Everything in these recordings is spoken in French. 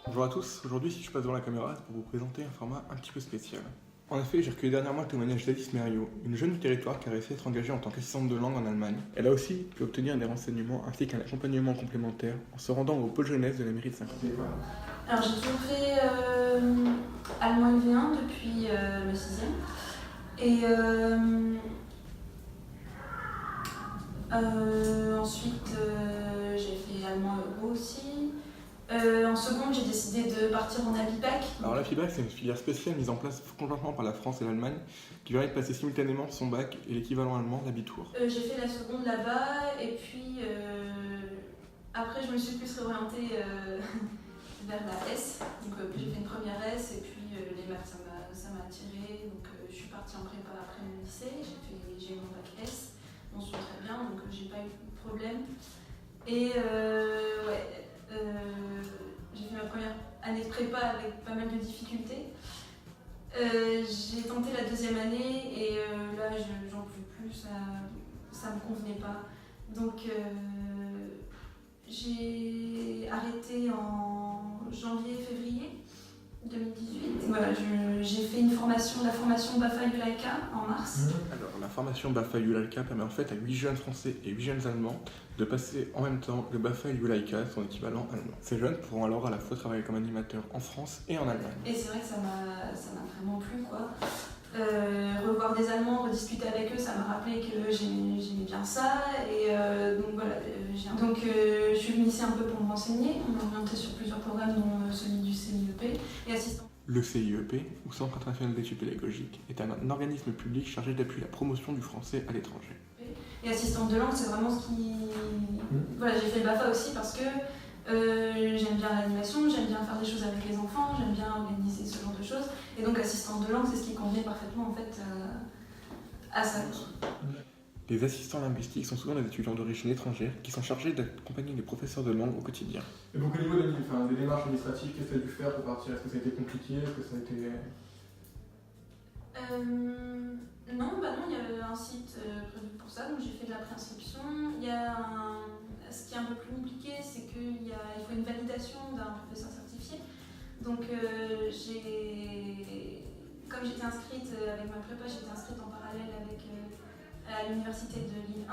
Bonjour à tous, aujourd'hui si je passe devant la caméra, c'est pour vous présenter un format un petit peu spécial. En effet, j'ai recueilli dernièrement le témoignage d'Alice Merio, une jeune du territoire qui a réussi à être engagée en tant qu'assistante de langue en Allemagne. Elle a aussi pu obtenir des renseignements ainsi qu'un accompagnement complémentaire en se rendant au pôle jeunesse de la mairie de Saint-Cloud. Alors j'ai toujours fait allemand LV1 depuis le 6e. Et ensuite j'ai fait allemand euro aussi. En seconde, j'ai décidé de partir en Abipac. Alors la FIBAC, c'est une filière spéciale mise en place conjointement par la France et l'Allemagne qui permet de passer simultanément son bac et l'équivalent allemand d'Abitur. J'ai fait la seconde là-bas et puis après je me suis plus réorientée vers la S. Donc j'ai fait une première S et puis les maths ça m'a attirée. Donc je suis partie en prépa après mon lycée, j'ai eu mon bac S, on se très bien donc j'ai pas eu de problème. Et j'ai fait ma première année de prépa avec pas mal de difficultés. J'ai tenté la deuxième année et là j'en pouvais plus, ça me convenait pas. Donc j'ai arrêté en janvier-février 2018. Voilà, j'ai fait la formation BAFA ULAICA en mars. Alors la formation BAFA ULAICA permet en fait à 8 jeunes français et 8 jeunes allemands de passer en même temps le BAFA et ULAICA, son équivalent allemand. Ces jeunes pourront alors à la fois travailler comme animateurs en France et en Allemagne. Et c'est vrai que ça m'a vraiment plu quoi. Revoir des Allemands, rediscuter avec eux, ça m'a rappelé que j'aimais bien ça. Et donc voilà, je suis venue ici un peu pour me renseigner. On m'a orienté sur plusieurs programmes, dont celui du CIEP et assistant. Le CIEP, ou Centre international d'études pédagogiques, est un organisme public chargé d'appuyer la promotion du français à l'étranger. Et assistante de langue, c'est vraiment ce qui... Voilà, j'ai fait le BAFA aussi parce que j'aime bien l'animation, j'aime bien faire des choses avec les enfants, j'aime bien organiser ce genre de choses. Et donc assistante de langue, c'est ce qui convient parfaitement en fait à ça. Les assistants linguistiques sont souvent des étudiants d'origine étrangère qui sont chargés d'accompagner les professeurs de langue au quotidien. Et donc au niveau des démarches administratives, qu'est-ce que tu as dû faire pour partir? Est-ce que ça a été compliqué? Est-ce que ça a été... Non, il y avait un site prévu pour ça, donc j'ai fait de la préinscription. Ce qui est un peu plus compliqué, c'est qu'il faut une validation d'un professeur certifié. Donc comme j'étais inscrite avec ma prépa, j'étais inscrite en parallèle à l'université de Lille 1.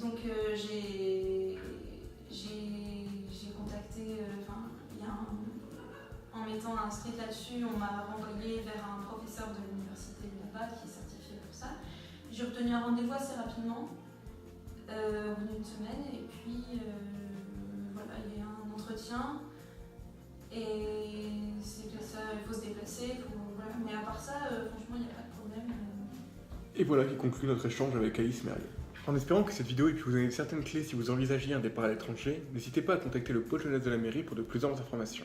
Donc j'ai contacté, en m'étant inscrite là-dessus, on m'a renvoyée vers un professeur de l'université là-bas qui est certifié pour ça. J'ai obtenu un rendez-vous assez rapidement, au bout d'une semaine, et puis voilà, il y a eu un entretien. Et c'est que ça, il faut se déplacer, voilà. Mais à part ça, franchement, il n'y a pas de problème. Et voilà qui conclut notre échange avec Alice Merio. En espérant que cette vidéo ait pu vous donner certaines clés si vous envisagiez un départ à l'étranger, n'hésitez pas à contacter le pôle jeunesse de la mairie pour de plus amples informations.